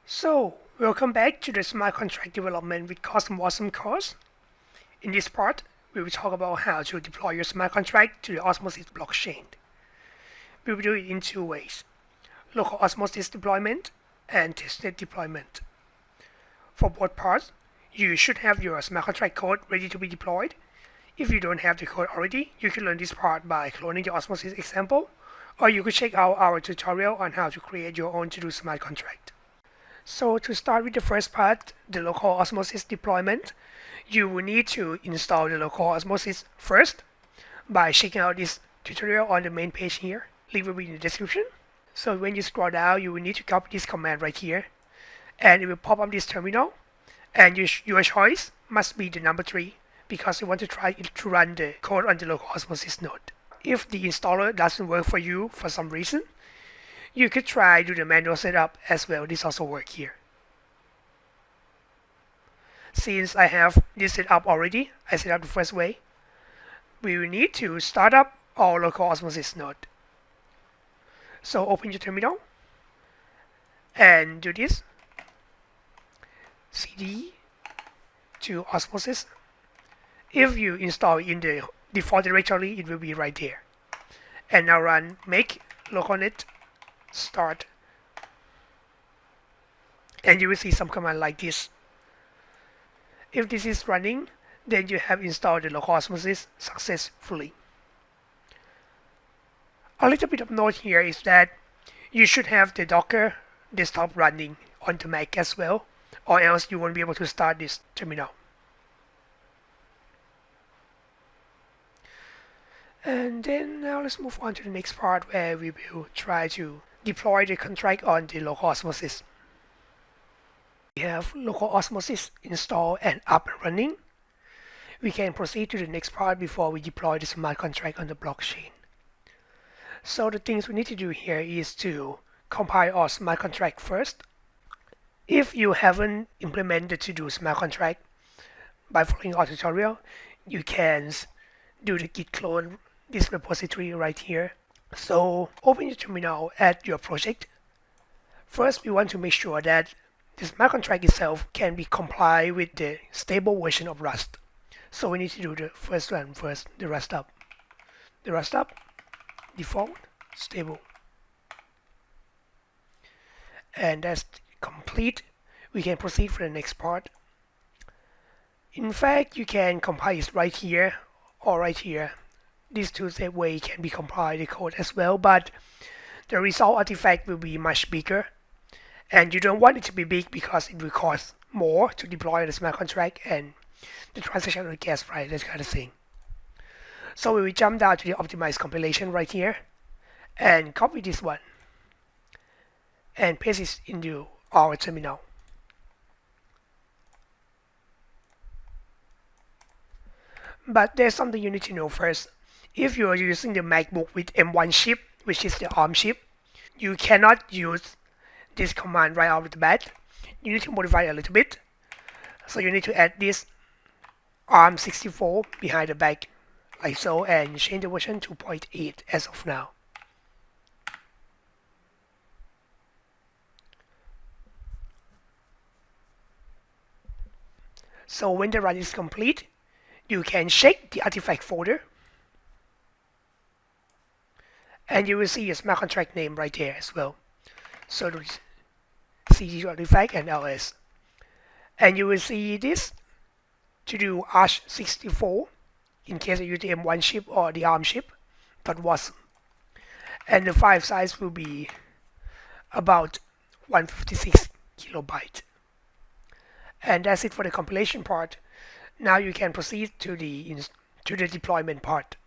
So, welcome back to the Smart Contract Development with Osmosis course. In this part, we will talk about how to deploy your smart contract to the Osmosis blockchain. We will do it in two ways: local osmosis deployment and testnet deployment. For both parts, you should have your smart contract code ready to be deployed. If you don't have the code already, you can learn this part by cloning the Osmosis example, or you could check out our tutorial on how to create your own to-do smart contract. So to start with the first part, the local osmosis deployment, you will need to install the local osmosis first by checking out this tutorial on the main page here. Link will be in the description. So when you scroll down, you will need to copy this command right here, and it will pop up this terminal. And your choice must be the number 3 because you want to try to run the code on the local osmosis node. If the installer doesn't work for you for some reason, you could try do the manual setup as well. This also works here. Since I have this set up already, I set up the first way. We will need to start up our local osmosis node. So open your terminal and do this. cd to osmosis. If you install in the default directory, it will be right there. And now run make localnet start, and you will see some command like this. If this is running, then you have installed the local osmosis successfully. A little bit of note here is that you should have the Docker desktop running on the Mac as well, or else you won't be able to start this terminal. And then now let's move on to the next part where we will try to deploy the contract on the local osmosis. We have local osmosis installed and up and running. We can proceed to the next part before we deploy the smart contract on the blockchain. So the things we need to do here is to compile our smart contract first. If you haven't implemented to do smart contract by following our tutorial, you can do the git clone this repository right here. So open your terminal at your project. First, we want to make sure that the smart contract itself can be comply with the stable version of Rust. So we need to do the first one first, the Rust up. The Rust up, default, stable. And that's complete. We can proceed for the next part. In fact, you can compile it right here or right here. These two way can be compiled the code as well, but the result artifact will be much bigger, and you don't want it to be big because it will cost more to deploy the smart contract and the transactional gas price, that kind of thing. So we will jump down to the optimized compilation right here and copy this one and paste it into our terminal. But there's something you need to know first. If you are using the MacBook with M1 chip, which is the ARM chip, you cannot use this command right out of the bat. You need to modify it a little bit. So you need to add this ARM64 behind the back, like so, and change the version to 2.8 as of now. So when the run is complete, you can check the artifact folder, and you will see your smart contract name right there as well. So cd artifact and ls. And you will see this to do ARM64 in case you use the M1 chip or the ARM chip, .wasm. And the file size will be about 156 kilobyte. And that's it for the compilation part. Now you can proceed to the deployment part.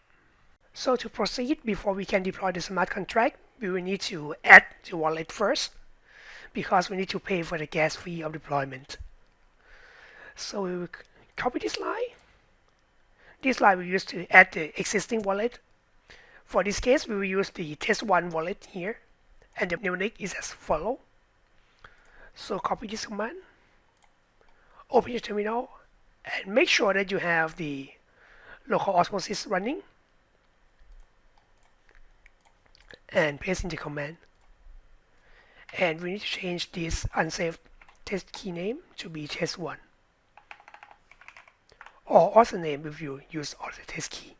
So to proceed, before we can deploy the smart contract, we will need to add the wallet first, because we need to pay for the gas fee of deployment. So we will copy this line. This line we use to add the existing wallet. For this case, we will use the test1 wallet here, and the mnemonic is as follows. So copy this command, open your terminal, and make sure that you have the local osmosis running, and paste in the command. And we need to change this unsafe test key name to be test1, or author name if you use author test key.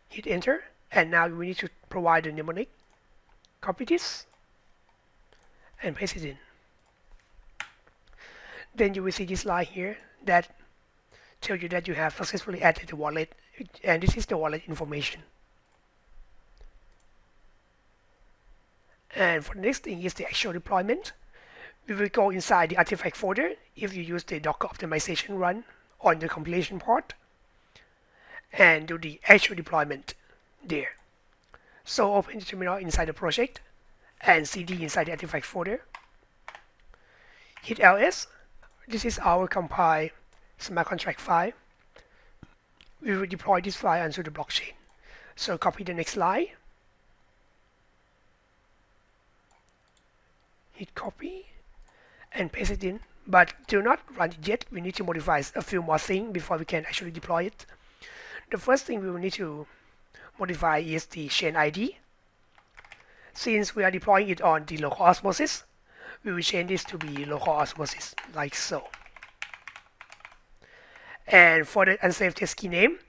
Hit enter, and now we need to provide the mnemonic. Copy this and paste it in. Then you will see this line here that tells you that you have successfully added the wallet, and this is the wallet information. And for the next thing is the actual deployment. We will go inside the artifact folder if you use the Docker optimization run on the compilation part, and do the actual deployment there. So open the terminal inside the project and cd inside the artifact folder. Hit ls. This is our compile smart contract file. We will deploy this file onto the blockchain. So copy the next line. Hit copy and paste it in. But do not run it yet. We need to modify a few more things before we can actually deploy it. The first thing we will need to modify is the chain ID. Since we are deploying it on the local osmosis, we will change this to be local osmosis, like so. And for the unsafe test key name,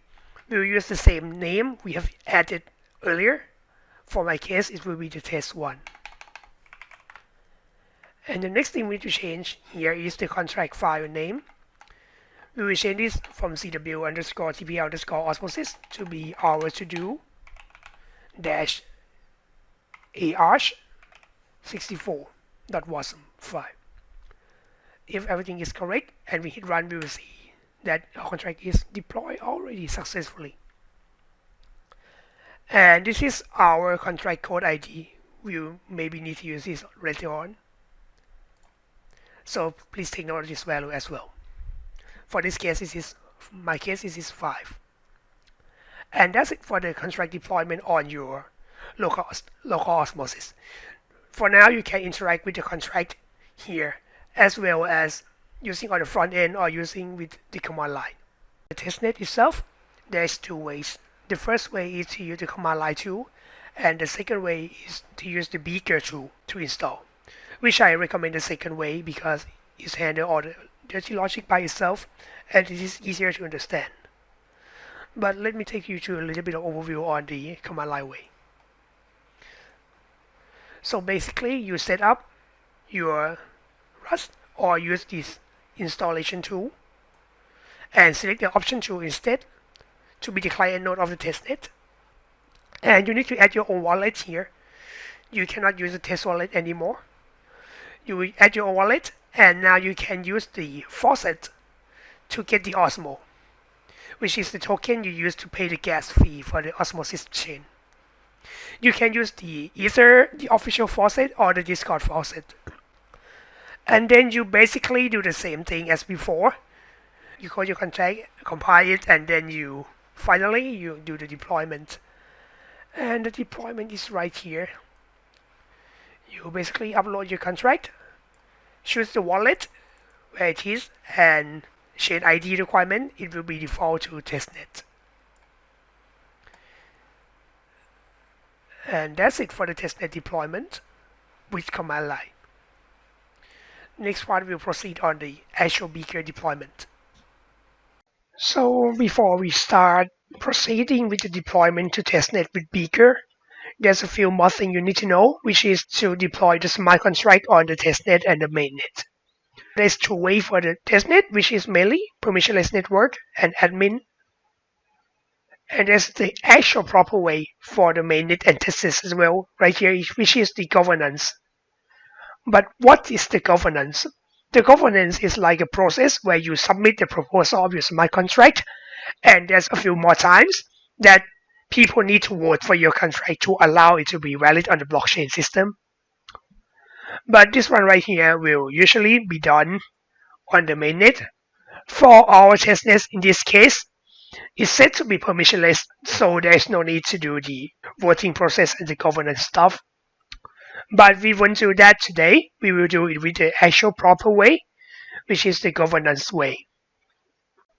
we will use the same name we have added earlier. For my case, it will be the test1. And the next thing we need to change here is the contract file name. We will change this from cw underscore tpl underscore osmosis to be our to-do dash arch 64.wasm file. If everything is correct and we hit run, we will see that our contract is deployed already successfully. And this is our contract code ID. We will maybe need to use this later on. So please take note of this value as well. For this case, my case, this is 5. And that's it for the contract deployment on your local osmosis. For now, you can interact with the contract here, as well as using on the front end or using with the command line. The testnet itself, there's two ways. The first way is to use the command line tool, and the second way is to use the Beaker tool to install, which I recommend the second way because it's handled all the dirty logic by itself and it is easier to understand. But let me take you to a little bit of overview on the command line way. So basically, you set up your Rust or use this installation tool and select the option tool instead to be the client node of the testnet. And you need to add your own wallet here. You cannot use the test wallet anymore. You will add your own wallet, and now you can use the faucet to get the Osmo, which is the token you use to pay the gas fee for the Osmosis chain. You can use either the official faucet or the Discord faucet. And then you basically do the same thing as before. You call your contract, compile it, and then you do the deployment. And the deployment is right here. You basically upload your contract, choose the wallet where it is, and chain ID requirement, it will be default to testnet. And that's it for the testnet deployment with command line. Next part, we'll proceed on the actual Beaker deployment. So before we start proceeding with the deployment to testnet with Beaker, there's a few more things you need to know, which is to deploy the smart contract on the testnet and the mainnet. There's two ways for the testnet, which is mainly permissionless network and admin. And there's the actual proper way for the mainnet and testnet as well, right here, which is the governance. But what is the governance? The governance is like a process where you submit the proposal of your smart contract, and there's a few more times that people need to vote for your contract to allow it to be valid on the blockchain system. But this one right here will usually be done on the mainnet. For our testnet in this case, it's set to be permissionless, so there's no need to do the voting process and the governance stuff. But we won't do that today. We will do it with the actual proper way, which is the governance way.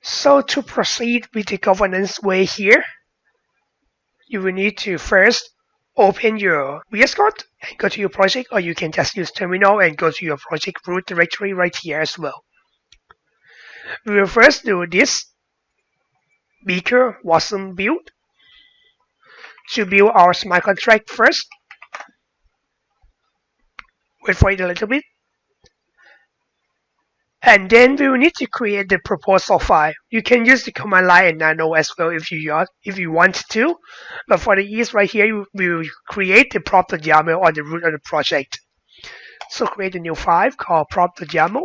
So to proceed with the governance way here, you will need to first open your VS Code and go to your project, or you can just use terminal and go to your project root directory right here as well. We will first do this Beaker Wasm build to build our smart contract first. Wait for it a little bit. And then we will need to create the proposal file. You can use the command line and nano as well if you want to. But for the ease right here, we will create the prop.yaml on the root of the project. So create a new file called prop.yaml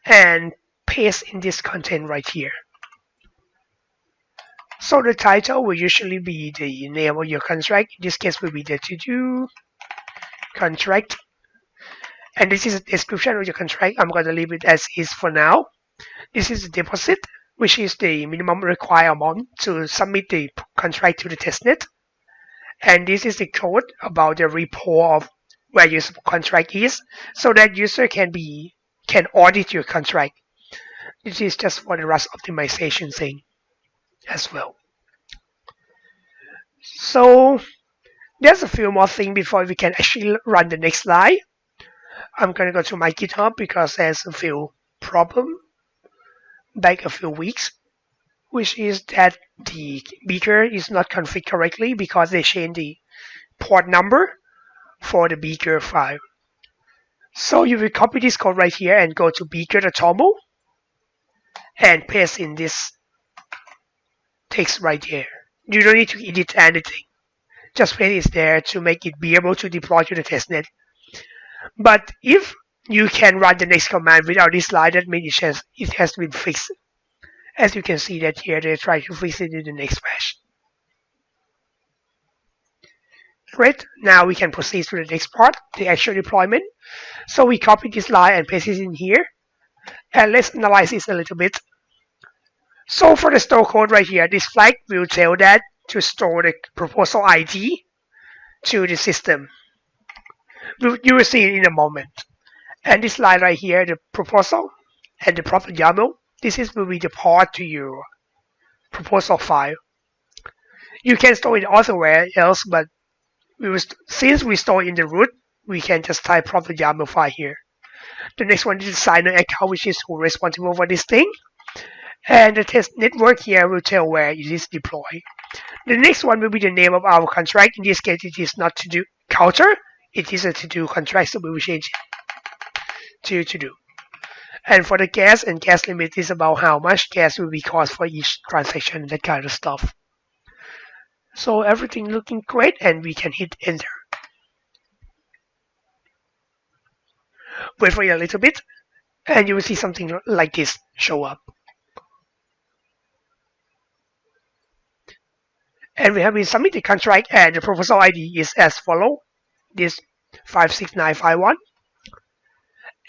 and paste in this content right here. So the title will usually be the name of your contract. In this case will be the to-do contract. And this is the description of your contract. I'm going to leave it as is for now. This is the deposit, which is the minimum required amount to submit the contract to the testnet. And this is the code about the report of where your contract is, so that user can audit your contract. This is just for the Rust optimization thing as well. So there's a few more things before we can actually run the next slide. I'm going to go to my GitHub because there's a few problems back a few weeks, which is that the Beaker is not configured correctly because they changed the port number for the Beaker file. So you will copy this code right here and go to beaker.toml and paste in this text right here. You don't need to edit anything. Just paste it there to make it be able to deploy to the testnet. But if you can run the next command without this line, that means it has been fixed. As you can see that here, they try to fix it in the next patch. Great, now we can proceed to the next part, the actual deployment. So we copy this line and paste it in here. And let's analyze this a little bit. So for the store code right here, this flag will tell that to store the proposal ID to the system. You will see it in a moment. And this line right here, the proposal and the prop YAML, will be the part to your proposal file. You can store it elsewhere else, but since we store in the root, we can just type prop YAML file here. The next one is the signer account, which is who responsible for this thing. And the test network here will tell where it is deployed. The next one will be the name of our contract. In this case, it is not to do counter. It is a to-do contract, so we will change it to do. And for the gas and gas limit is about how much gas will be cost for each transaction, that kind of stuff. So everything looking great, and we can hit enter. Wait for it a little bit, and you will see something like this show up. And we have been submitted the contract, and the proposal ID is as follows. This 56951.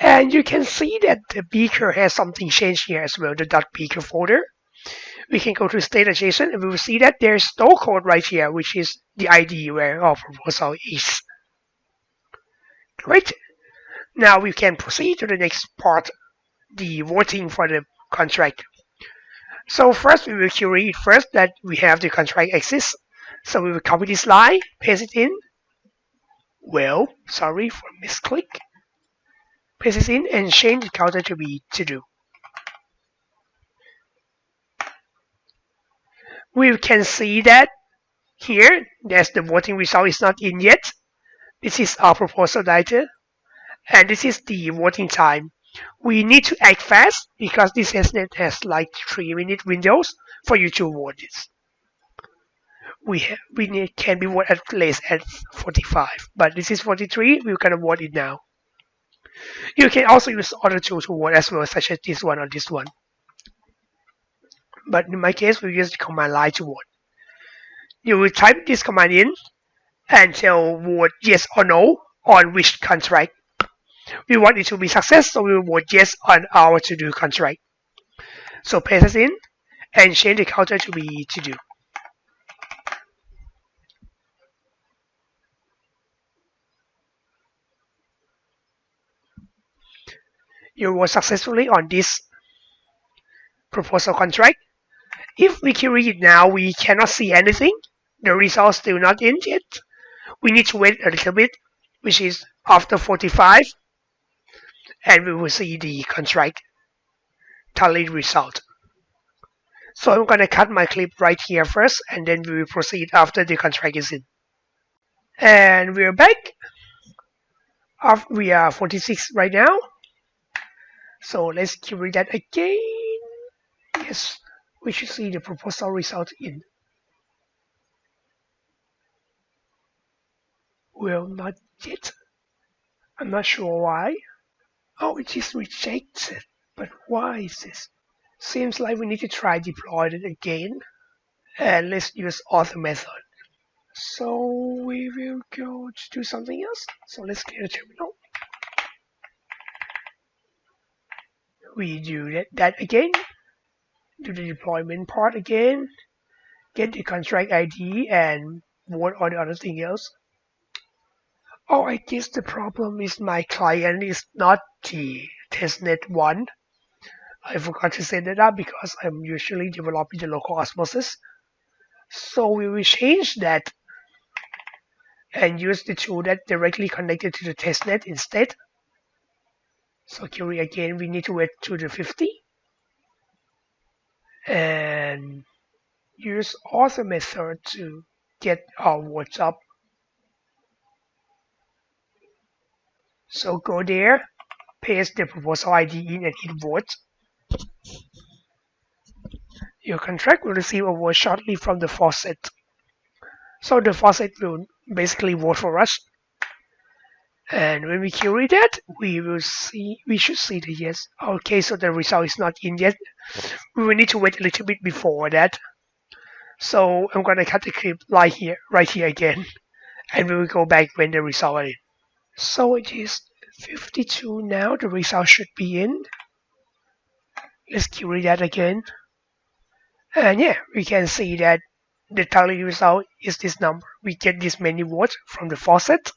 And you can see that the Beaker has something changed here as well, the .beaker folder. We can go to state adjacent and we will see that there's store code right here, which is the ID where our proposal is. Great. Now we can proceed to the next part, the voting for the contract. So first we will query it first that we have the contract exists. So we will copy this line, paste it in. Well, sorry for misclick. Paste it in and change the counter to be to do. We can see that here, there's the voting result is not in yet. This is our proposal data. And this is the voting time. We need to act fast because this testnet has like 3-minute windows for you to vote this. Can be voted at least at 45, but this is 43. We're gonna vote it now. You can also use other tools to vote as well, such as this one or this one. But in my case, we use the command line to vote. You will type this command in and tell vote yes or no on which contract. We want it to be success, so we will vote yes on our to-do contract. So paste it in and change the counter to be to-do. You vote successfully on this proposal contract. If we query it now, we cannot see anything The results still not in yet. We need to wait a little bit, which is after 45, and we will see the contract tally result. So I'm going to cut my clip right here first, and then we will proceed after the contract is in. And we're back. We are 46 right now. So let's query that again. Yes, we should see the proposal result in. Well, not yet. I'm not sure why. Oh, it is rejected. But why is this? Seems like we need to try deploy it again. And let's use author method. So we will go to do something else. So let's clear the terminal. We do that again. Do the deployment part again. Get the contract ID and what all the other thing else. Oh, I guess the problem is my client is not the testnet one. I forgot to set that up because I'm usually developing the local osmosis. So we will change that and use the tool that directly connected to the testnet instead. So query again, we need to wait to the 50 and use author method to get our votes up. So go there, paste the proposal ID in and hit vote. Your contract will receive a vote shortly from the faucet. So the faucet will basically vote for us. And when we query that, we should see the yes. Okay, so the result is not in yet. We will need to wait a little bit before that. So I'm gonna cut the clip right here again. And we will go back when the result is in. So it is 52 now, the result should be in. Let's query that again. And yeah, we can see that the tally result is this number. We get this many votes from the faucet,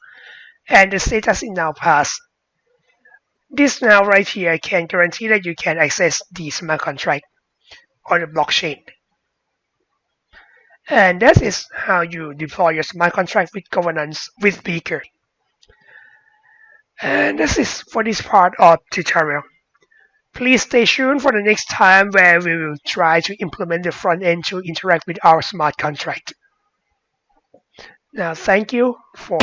and the status is now passed. This now right here can guarantee that you can access the smart contract on the blockchain. And that is how you deploy your smart contract with governance with Beaker. And this is for this part of tutorial. Please stay tuned for the next time where we will try to implement the front end to interact with our smart contract. Now, thank you for